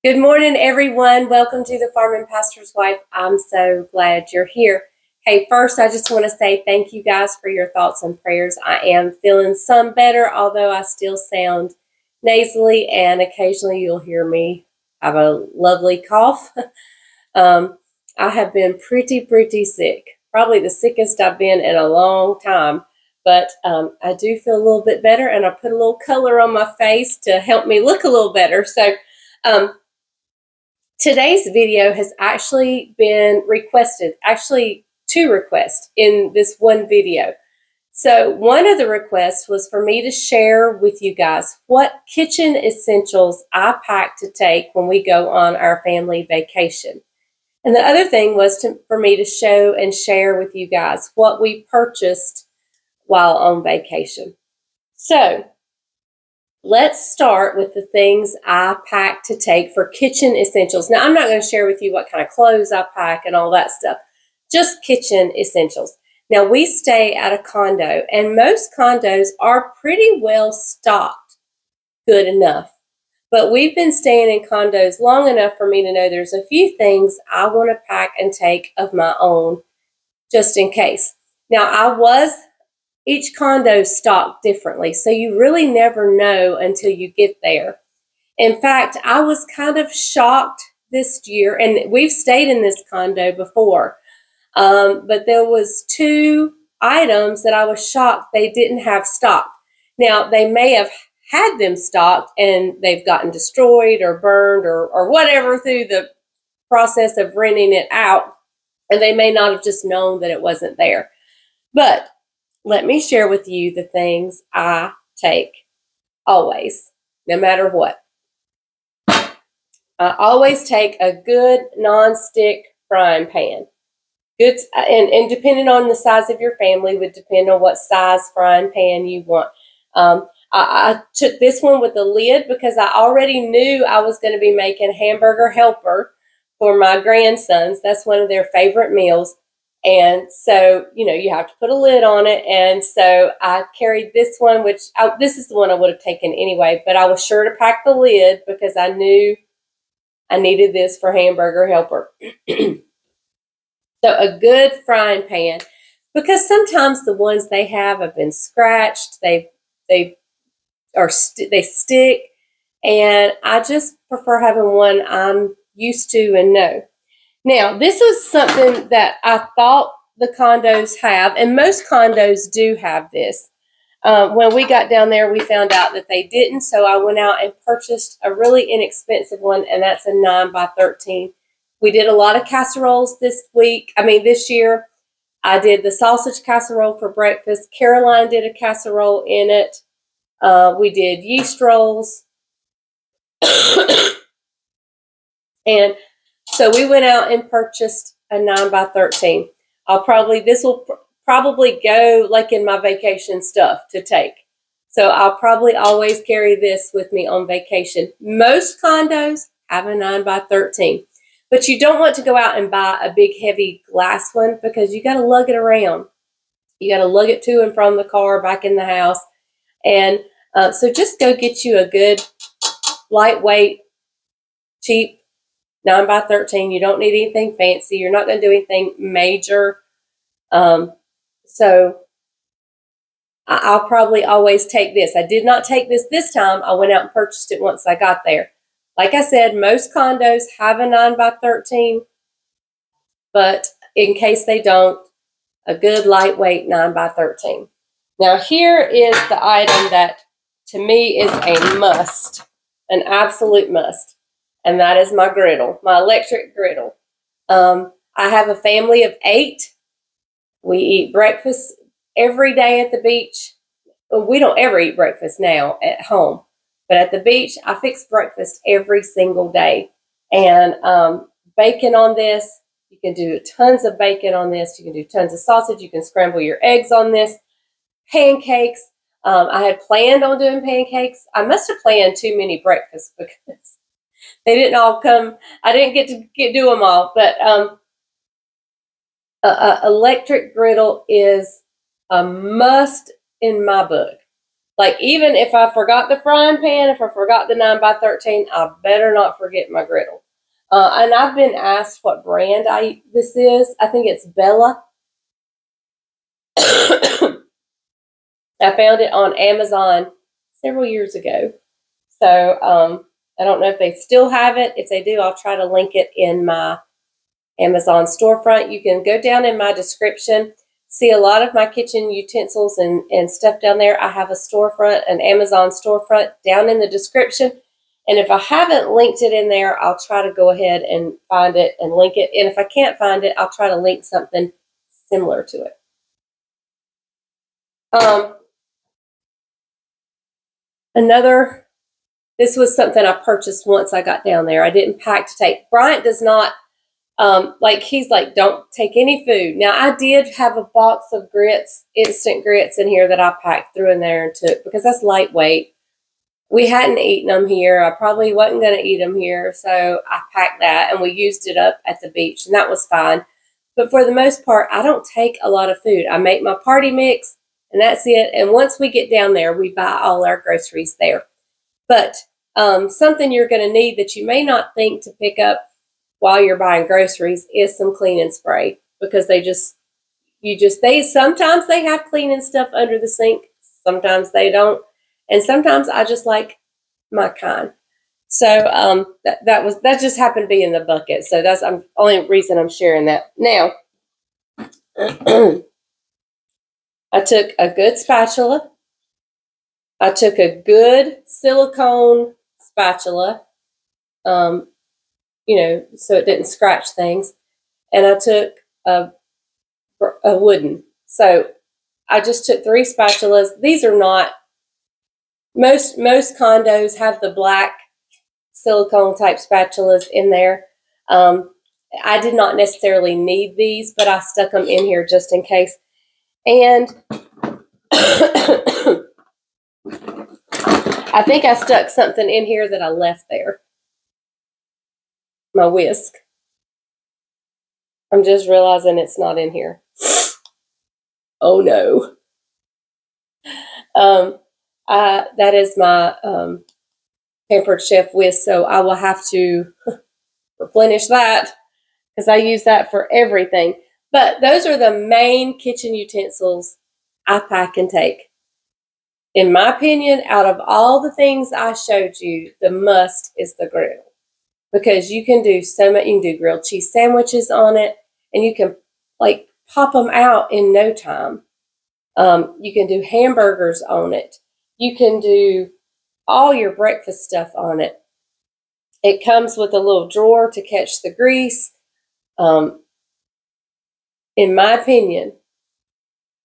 Good morning, everyone. Welcome to the Farm and Pastor's Wife. I'm so glad you're here. Hey, first, I just want to say thank you guys for your thoughts and prayers. I am feeling some better, although I still sound nasally, and occasionally you'll hear me have a lovely cough. I have been pretty sick, probably the sickest I've been in a long time. But I do feel a little bit better, and I put a little color on my face to help me look a little better. So, today's video has actually been requested, actually 2 requests in this one video. So one of the requests was for me to share with you guys what kitchen essentials I pack to take when we go on our family vacation. And the other thing was for me to show and share with you guys what we purchased while on vacation. So let's start with the things I pack to take for kitchen essentials. Now, I'm not going to share with you what kind of clothes I pack and all that stuff, just kitchen essentials. Now, we stay at a condo, and most condos are pretty well stocked, good enough. But we've been staying in condos long enough for me to know there's a few things I want to pack and take of my own, just in case. Now, each condo is stocked differently, so you really never know until you get there. In fact, I was kind of shocked this year, and we've stayed in this condo before, but there was 2 items that I was shocked they didn't have stocked. Now, they may have had them stocked, and they've gotten destroyed or burned or whatever through the process of renting it out, and they may not have just known that it wasn't there. But let me share with you the things I take always, no matter what. I always take a good non-stick frying pan. Good, and depending on the size of your family would depend on what size frying pan you want. I took this one with a lid because I already knew I was going to be making hamburger helper for my grandsons. That's one of their favorite meals. And so, you have to put a lid on it. And so I carried this one, this is the one I would have taken anyway, but I was sure to pack the lid because I knew I needed this for hamburger helper. So a good frying pan, because sometimes the ones they have been scratched, they stick, and I just prefer having one I'm used to and know. Now, this is something that I thought the condos have, and most condos do have this. When we got down there, we found out that they didn't, so I went out and purchased a really inexpensive one, and that's a 9x13. We did a lot of casseroles this year. I did the sausage casserole for breakfast. Caroline did a casserole in it. We did yeast rolls. And so we went out and purchased a 9x13. This will probably go like in my vacation stuff to take. So I'll probably always carry this with me on vacation. Most condos have a 9x13, but you don't want to go out and buy a big heavy glass one because you got to lug it around. You got to lug it to and from the car, back in the house. And so just go get you a good lightweight, cheap 9x13. You don't need anything fancy. You're not going to do anything major. So I'll probably always take this. I did not take this time. I went out and purchased it once I got there. Like I said, most condos have a 9x13, but in case they don't, a good lightweight 9x13. Now here is the item that to me is a must, an absolute must. And that is my griddle, my electric griddle. I have a family of 8. We eat breakfast every day at the beach. Well, we don't ever eat breakfast now at home. But at the beach, I fix breakfast every single day. And bacon on this, you can do tons of bacon on this. You can do tons of sausage. You can scramble your eggs on this. Pancakes. I had planned on doing pancakes. I must have planned too many breakfasts because they didn't all come. I didn't get to do them all, but electric griddle is a must in my book. Like, even if I forgot the frying pan, if I forgot the 9x13, I better not forget my griddle. And I've been asked what brand this is. I think it's Bella. I found it on Amazon several years ago. So I don't know if they still have it. If they do, I'll try to link it in my Amazon storefront. You can go down in my description, see a lot of my kitchen utensils and stuff down there. I have a storefront, an Amazon storefront down in the description. And if I haven't linked it in there, I'll try to go ahead and find it and link it. And if I can't find it, I'll try to link something similar to it. This was something I purchased once I got down there. I didn't pack to take. Bryant does not, he's like, don't take any food. Now, I did have a box of grits, instant grits in here that I packed through in there and took because that's lightweight. We hadn't eaten them here. I probably wasn't going to eat them here, so I packed that, and we used it up at the beach, and that was fine. But for the most part, I don't take a lot of food. I make my party mix, and that's it. And once we get down there, we buy all our groceries there. But something you're going to need that you may not think to pick up while you're buying groceries is some cleaning spray, because sometimes they have cleaning stuff under the sink, sometimes they don't. And sometimes I just like my kind. So that just happened to be in the bucket. So that's the only reason I'm sharing that. Now, I took a good spatula. I took a good silicone spatula, so it didn't scratch things. And I took a wooden. So I just took 3 spatulas. These are not, most condos have the black silicone type spatulas in there. I did not necessarily need these, but I stuck them in here just in case. And I think I stuck something in here that I left there. My whisk. I'm just realizing it's not in here. Oh no. That is my Pampered Chef whisk, so I will have to replenish that because I use that for everything. But those are the main kitchen utensils I pack and take. In my opinion, out of all the things I showed you, the must is the griddle, because you can do so much. You can do grilled cheese sandwiches on it, and you can like pop them out in no time. You can do hamburgers on it. You can do all your breakfast stuff on it. It comes with a little drawer to catch the grease. In my opinion,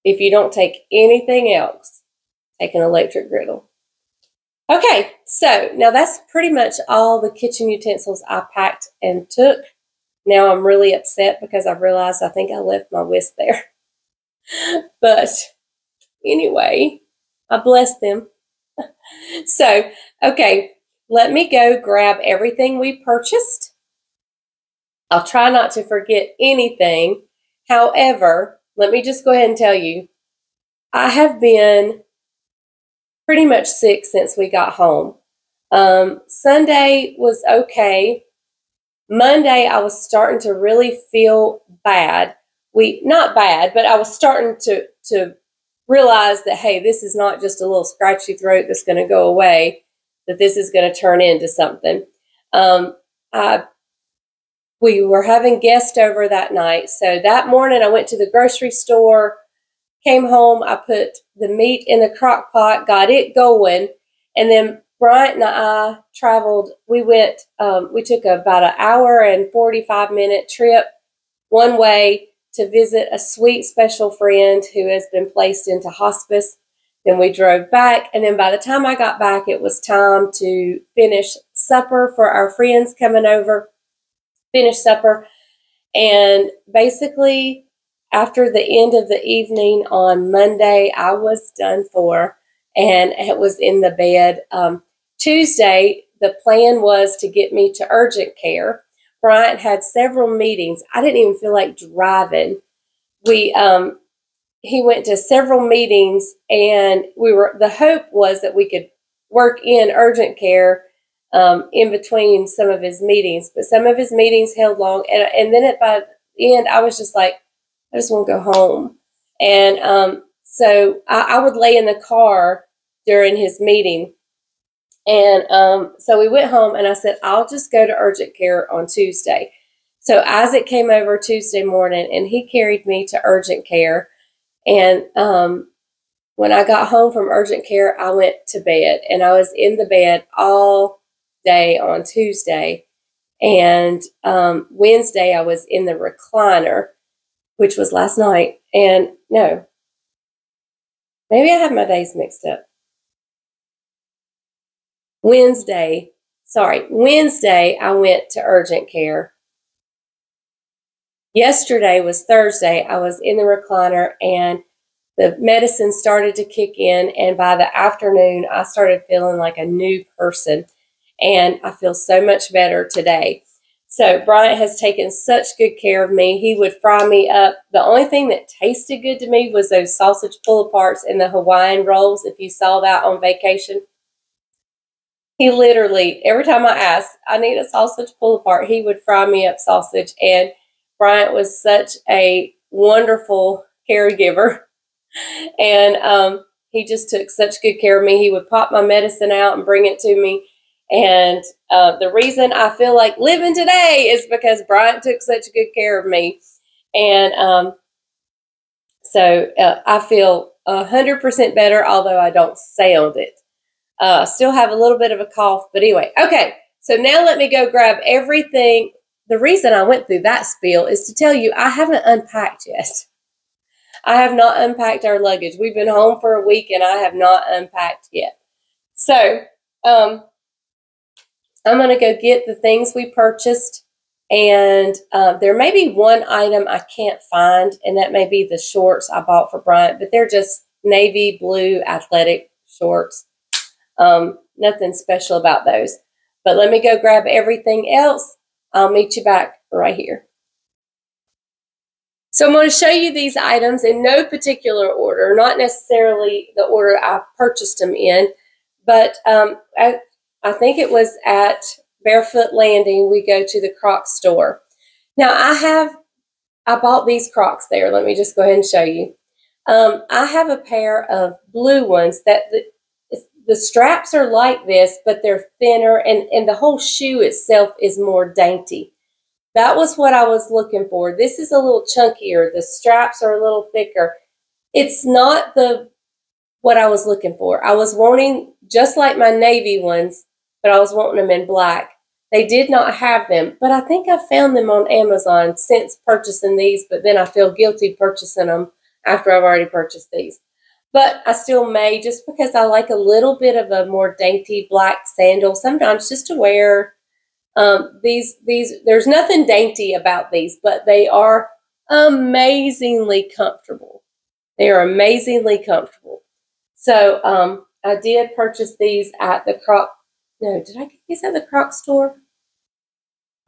if you don't take anything else, take an electric griddle. Okay, so now that's pretty much all the kitchen utensils I packed and took. Now I'm really upset because I realized I think I left my whisk there. But anyway, I blessed them. So, okay, let me go grab everything we purchased. I'll try not to forget anything. However, let me just go ahead and tell you, I have been pretty much sick since we got home. Sunday was okay. Monday, I was starting to really feel bad. Not bad, but I was starting to realize that, hey, this is not just a little scratchy throat that's going to go away, that this is going to turn into something. We were having guests over that night. So that morning I went to the grocery store, came home, I put the meat in the crock pot, got it going, and then Bryant and I traveled. We took about an hour and 45-minute trip one way to visit a sweet special friend who has been placed into hospice. Then we drove back, and then by the time I got back, it was time to finish supper for our friends coming over, finish supper, and basically after the end of the evening on Monday, I was done for, and it was in the bed. Tuesday, the plan was to get me to urgent care. Bryant had several meetings. I didn't even feel like driving. he went to several meetings, and the hope was that we could work in urgent care in between some of his meetings, but some of his meetings held long, and then by the end, I was just like, I just want to go home. And so I would lay in the car during his meeting, and so we went home, and I said, I'll just go to urgent care on Tuesday. So Isaac came over Tuesday morning, and he carried me to urgent care. And when I got home from urgent care, I went to bed, and I was in the bed all day on Tuesday. And Wednesday, I was in the recliner, which was last night. And no, maybe I have my days mixed up. Wednesday, I went to urgent care. Yesterday was Thursday. I was in the recliner, and the medicine started to kick in, and by the afternoon, I started feeling like a new person, and I feel so much better today. So Bryant has taken such good care of me. He would fry me up. The only thing that tasted good to me was those sausage pull-aparts and the Hawaiian rolls, if you saw that on vacation. He literally, every time I asked, I need a sausage pull-apart, he would fry me up sausage, and Bryant was such a wonderful caregiver, and he just took such good care of me. He would pop my medicine out and bring it to me, and the reason I feel like living today is because Bryant took such good care of me, and so I feel 100% better, although I don't sound it. Still have a little bit of a cough, but anyway. Okay, so now let me go grab everything. The reason I went through that spiel is to tell you I haven't unpacked yet. I have not unpacked our luggage. We've been home for a week, and I have not unpacked yet. So I'm going to go get the things we purchased, and there may be one item I can't find, and that may be the shorts I bought for Bryant, but they're just navy blue athletic shorts. Nothing special about those. But let me go grab everything else. I'll meet you back right here. So I'm going to show you these items in no particular order, not necessarily the order I purchased them in, but I think it was at Barefoot Landing, we go to the Crocs store. Now I bought these Crocs there. Let me just go ahead and show you. I have a pair of blue ones that the straps are like this, but they're thinner, and the whole shoe itself is more dainty. That was what I was looking for. This is a little chunkier. The straps are a little thicker. It's not what I was looking for. I was wanting, just like my navy ones, but I was wanting them in black. They did not have them, but I think I found them on Amazon since purchasing these, but then I feel guilty purchasing them after I've already purchased these. But I still may, just because I like a little bit of a more dainty black sandal sometimes just to wear. There's nothing dainty about these, but they are amazingly comfortable. They are amazingly comfortable. So I did purchase these at the did I get these at the Croc store?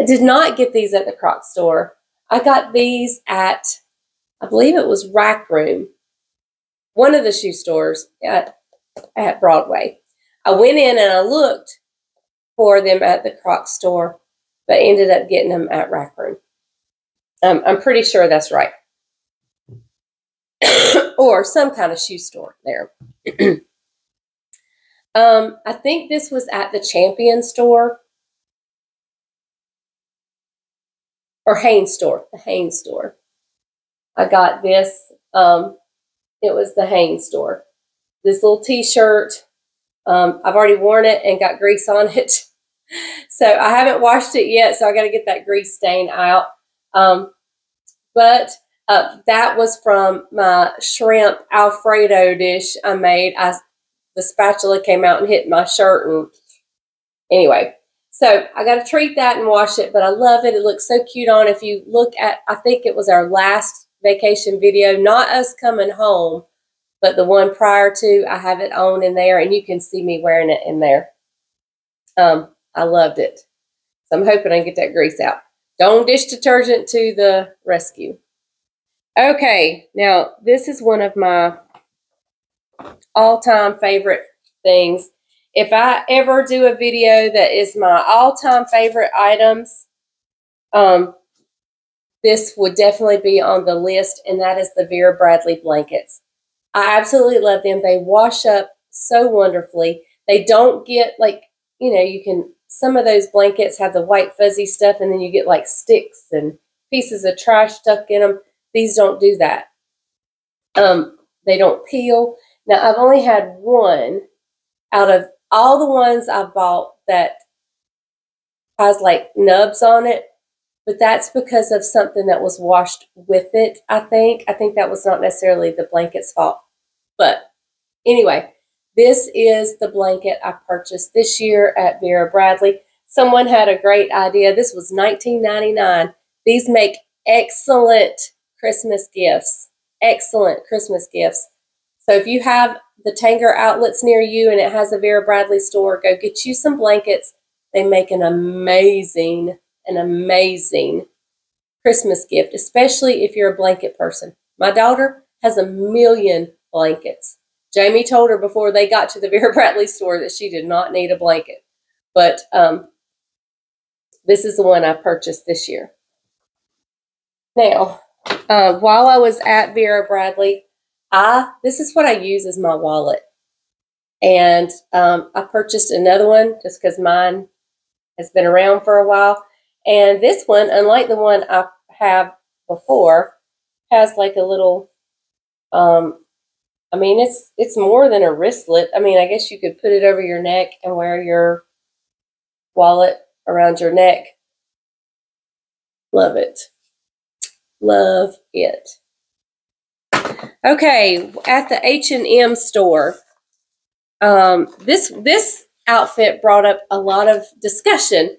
I did not get these at the Croc store. I got these at, I believe it was Rack Room, one of the shoe stores at Broadway. I went in and I looked for them at the Croc store, but ended up getting them at Rack Room. I'm pretty sure that's right. Or some kind of shoe store there. I think this was at the Champion store. Or Hanes store. The Hanes store. I got this. It was the Hanes store. This little t-shirt. I've already worn it and got grease on it. So I haven't washed it yet, so I got to get that grease stain out. But that was from my shrimp Alfredo dish I made. The spatula came out and hit my shirt. And anyway, so I got to treat that and wash it, but I love it. It looks so cute on. If you look at, I think it was our last vacation video, not us coming home, but the one prior to, I have it on in there, and you can see me wearing it in there. I loved it. So I'm hoping I can get that grease out. Dawn dish detergent to the rescue. Okay, now this is one of my all-time favorite things. If I ever do a video that is my all-time favorite items, this would definitely be on the list, and that is the Vera Bradley blankets. I absolutely love them. They wash up so wonderfully. They don't get like, you know, you can, some of those blankets have the white fuzzy stuff and then you get like sticks and pieces of trash stuck in them. These don't do that. They don't peel. Now, I've only had one out of all the ones I bought that has like nubs on it, but that's because of something that was washed with it, I think. I think that was not necessarily the blanket's fault. But anyway, this is the blanket I purchased this year at Vera Bradley. Someone had a great idea. This was $19.99. These make excellent Christmas gifts. Excellent Christmas gifts. So if you have the Tanger outlets near you and it has a Vera Bradley store, go get you some blankets. They make an amazing Christmas gift, especially if you're a blanket person. My daughter has a million blankets. Jamie told her before they got to the Vera Bradley store that she did not need a blanket. But this is the one I purchased this year. Now, while I was at Vera Bradley, this is what I use as my wallet. And I purchased another one just because mine has been around for a while. And this one, unlike the one I have before, has like a little, I mean, it's more than a wristlet. I mean, I guess you could put it over your neck and wear your wallet around your neck. Love it. Love it. Okay, at the H&M store, this outfit brought up a lot of discussion.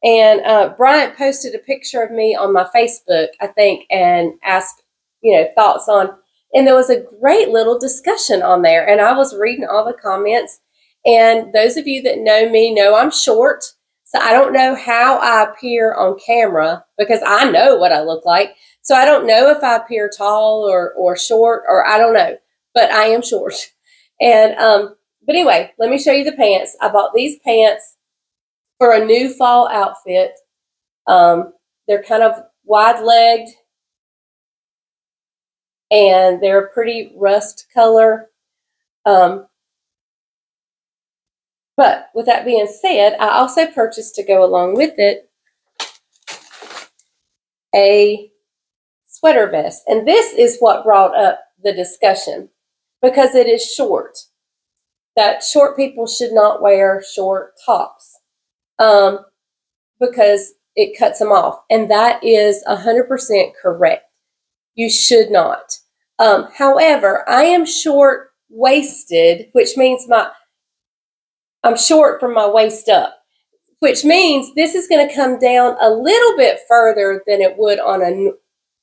And Bryant posted a picture of me on my Facebook, I think, and asked, thoughts on. And there was a great little discussion on there. And I was reading all the comments. And those of you that know me know I'm short. So I don't know how I appear on camera because I know what I look like. So I don't know if I appear tall or short, or I don't know. But I am short. And but anyway, let me show you the pants. I bought these pants for a new fall outfit. They're kind of wide-legged, and they're a pretty rust color. But with that being said, I also purchased, to go along with it, a sweater vest. And this is what brought up the discussion because it is short. That short people should not wear short tops because it cuts them off. And that is 100% correct. You should not. However, I am short-waisted, which means I'm short from my waist up, which means this is going to come down a little bit further than it would on a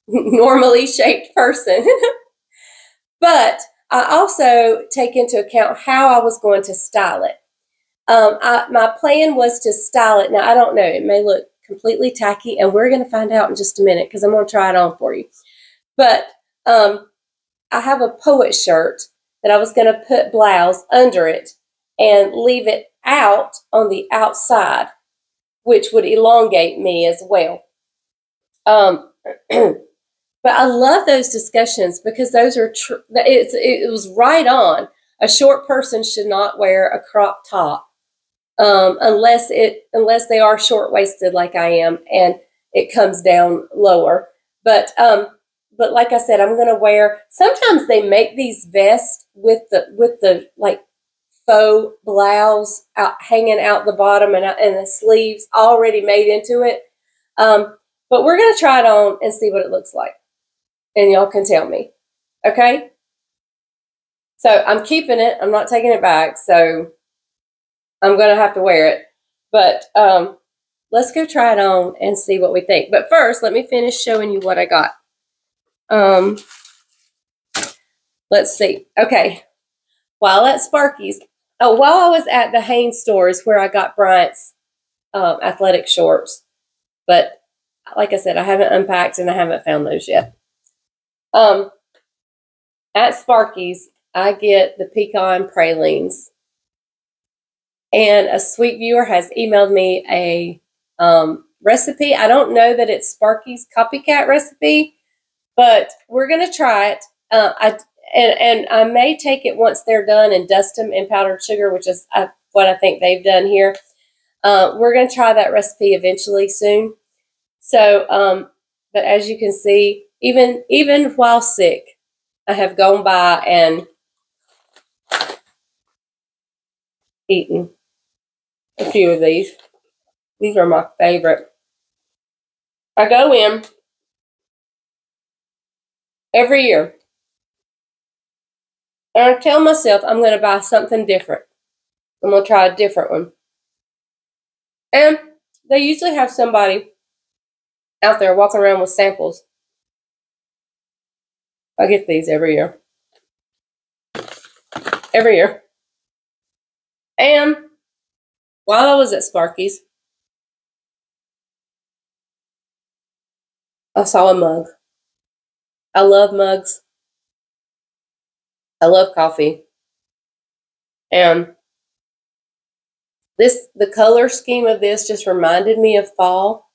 normally shaped person. But I also take into account how I was going to style it. My plan was to style it. Now, I don't know. It may look completely tacky, and we're going to find out in just a minute because I'm going to try it on for you. But I have a poet shirt that I was going to put blouse under it and leave it out on the outside, which would elongate me as well. But I love those discussions because those are it was right on. A short person should not wear a crop top unless they are short-waisted like I am and it comes down lower. But like I said, I'm going to wear, sometimes they make these vests with the like faux blouse hanging out the bottom and the sleeves already made into it. But we're going to try it on and see what it looks like. And y'all can tell me. Okay? So I'm keeping it. I'm not taking it back. So I'm going to have to wear it. But let's go try it on and see what we think. But first, let me finish showing you what I got. Let's see. Okay. While at Sparky's, while I was at the Hanes stores where I got Bryant's athletic shorts. But like I said, I haven't unpacked and I haven't found those yet. At Sparky's, I get the pecan pralines. And a sweet viewer has emailed me a recipe. I don't know that it's Sparky's copycat recipe, but we're going to try it. And I may take it once they're done and dust them in powdered sugar, which is what I think they've done here. We're going to try that recipe eventually soon. So, but as you can see, even while sick, I have gone by and eaten a few of these. These are my favorite. I go in every year and I tell myself I'm going to buy something different. I'm going to try a different one. And they usually have somebody out there walking around with samples. I get these every year. Every year. And while I was at Sparky's, I saw a mug. I love mugs. I love coffee. And the color scheme of this just reminded me of fall.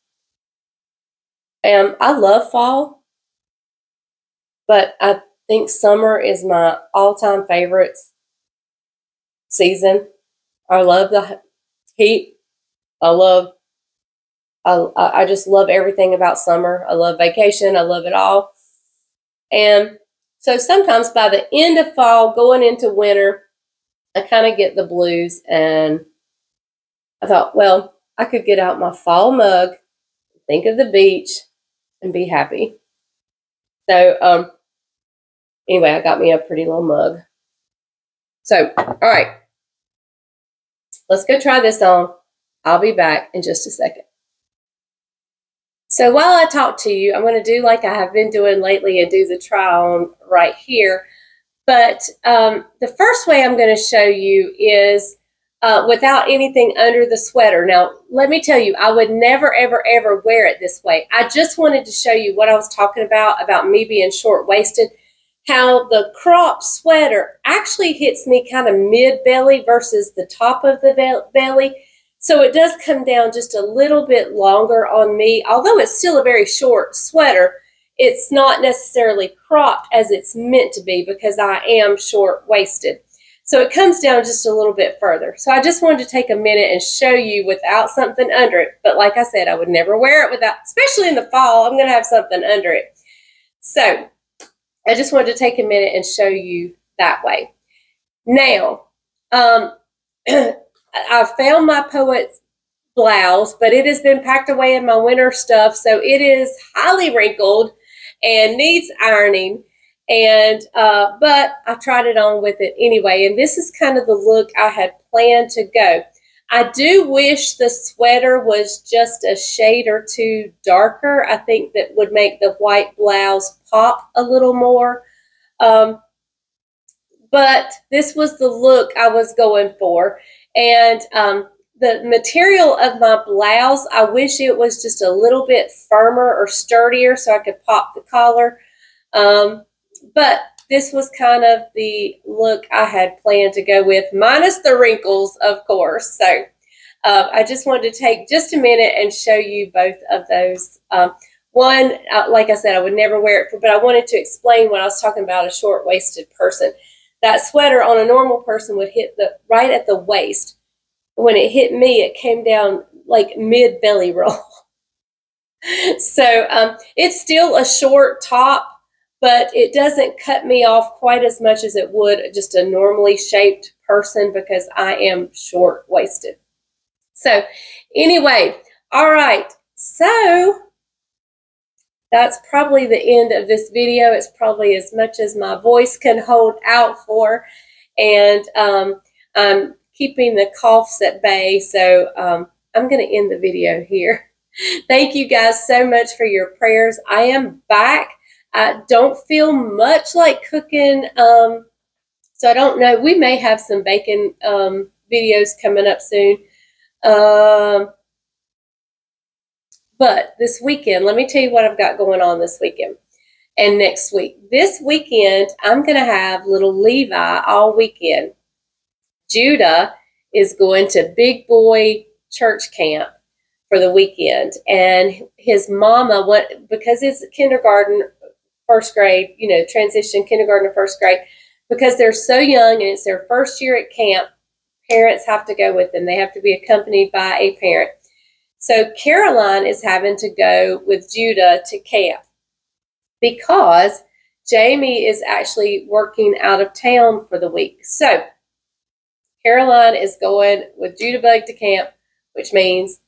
And I love fall, but I think summer is my all-time favorite season. I love the heat. I just love everything about summer. I love vacation. I love it all. And so sometimes by the end of fall, going into winter, I kind of get the blues. And I thought, well, I could get out my fall mug, think of the beach, and be happy. So anyway, I got me a pretty little mug. So, all right. Let's go try this on. I'll be back in just a second. So while I talk to you, I'm going to do like I have been doing lately and do the try on right here. But the first way I'm going to show you is without anything under the sweater. Now, let me tell you, I would never, ever, ever wear it this way. I just wanted to show you what I was talking about me being short-waisted, how the crop sweater actually hits me kind of mid-belly versus the top of the belly. So it does come down just a little bit longer on me. Although it's still a very short sweater, it's not necessarily cropped as it's meant to be because I am short-waisted. So it comes down just a little bit further. So I just wanted to take a minute and show you without something under it. But like I said, I would never wear it without, especially in the fall, I'm going to have something under it. So I just wanted to take a minute and show you that way. Now, I found my poet's blouse, but it has been packed away in my winter stuff, so it is highly wrinkled and needs ironing. And but I tried it on with it anyway, and this is kind of the look I had planned to go. I do wish the sweater was just a shade or two darker. I think that would make the white blouse pop a little more. But this was the look I was going for. And the material of my blouse, I wish it was just a little bit firmer or sturdier so I could pop the collar. But this was kind of the look I had planned to go with, minus the wrinkles, of course. So I just wanted to take just a minute and show you both of those. One, like I said, I would never wear it, but I wanted to explain when I was talking about a short-waisted person. That sweater on a normal person would hit right at the waist. When it hit me, it came down like mid-belly roll. So it's still a short top, but it doesn't cut me off quite as much as it would just a normally shaped person because I am short-waisted. So anyway, all right. So that's probably the end of this video. It's probably as much as my voice can hold out for. And I'm keeping the coughs at bay. So I'm going to end the video here. Thank you guys so much for your prayers. I am back. I don't feel much like cooking. So I don't know. We may have some bacon videos coming up soon. But this weekend, let me tell you what I've got going on this weekend. and next week. This weekend, I'm going to have little Levi all weekend. Judah is going to big boy church camp for the weekend, and his mama went, because it's kindergarten, first grade, you know, transition kindergarten to first grade, because they're so young and it's their first year at camp, parents have to go with them. They have to be accompanied by a parent. So Caroline is having to go with Judah to camp because Jamie is actually working out of town for the week. So Caroline is going with Judah Bug to camp, which means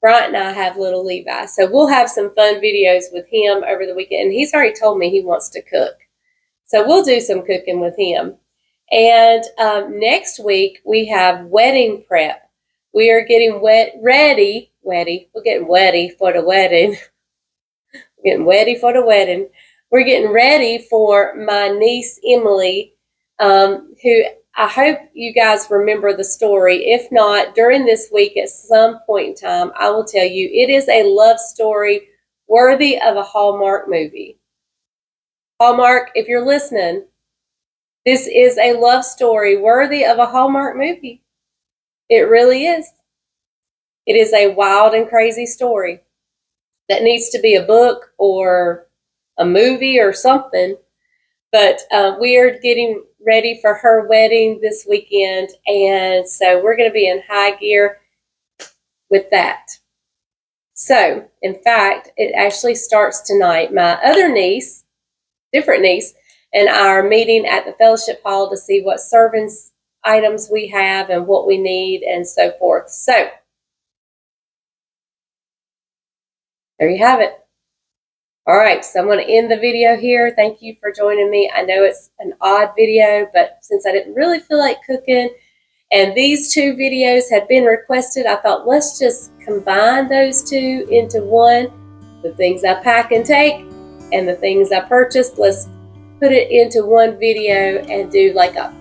Bryant and I have little Levi. So we'll have some fun videos with him over the weekend. And he's already told me he wants to cook. So we'll do some cooking with him. And next week we have wedding prep. We are getting ready. We're getting ready for the wedding. We're getting ready for my niece Emily, who I hope you guys remember the story. If not, during this week at some point in time, I will tell you it is a love story worthy of a Hallmark movie. Hallmark, if you're listening, this is a love story worthy of a Hallmark movie. It really is. It is a wild and crazy story that needs to be a book or a movie or something. But we are getting ready for her wedding this weekend, and so we're going to be in high gear with that. So, in fact, it actually starts tonight. My other niece, different niece, and I are meeting at the fellowship hall to see what servants items we have and what we need and so forth. So, there you have it. All right, so I'm going to end the video here. Thank you for joining me. I know it's an odd video, but since I didn't really feel like cooking and these two videos had been requested, I thought let's just combine those two into one. The things I pack and take and the things I purchased, let's put it into one video and do like a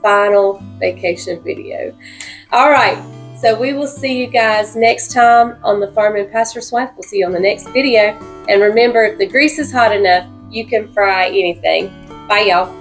final vacation video. All right, so we will see you guys next time on the Farm and Pastor's Wife. We'll see you on the next video. And remember, if the grease is hot enough, you can fry anything. Bye, y'all.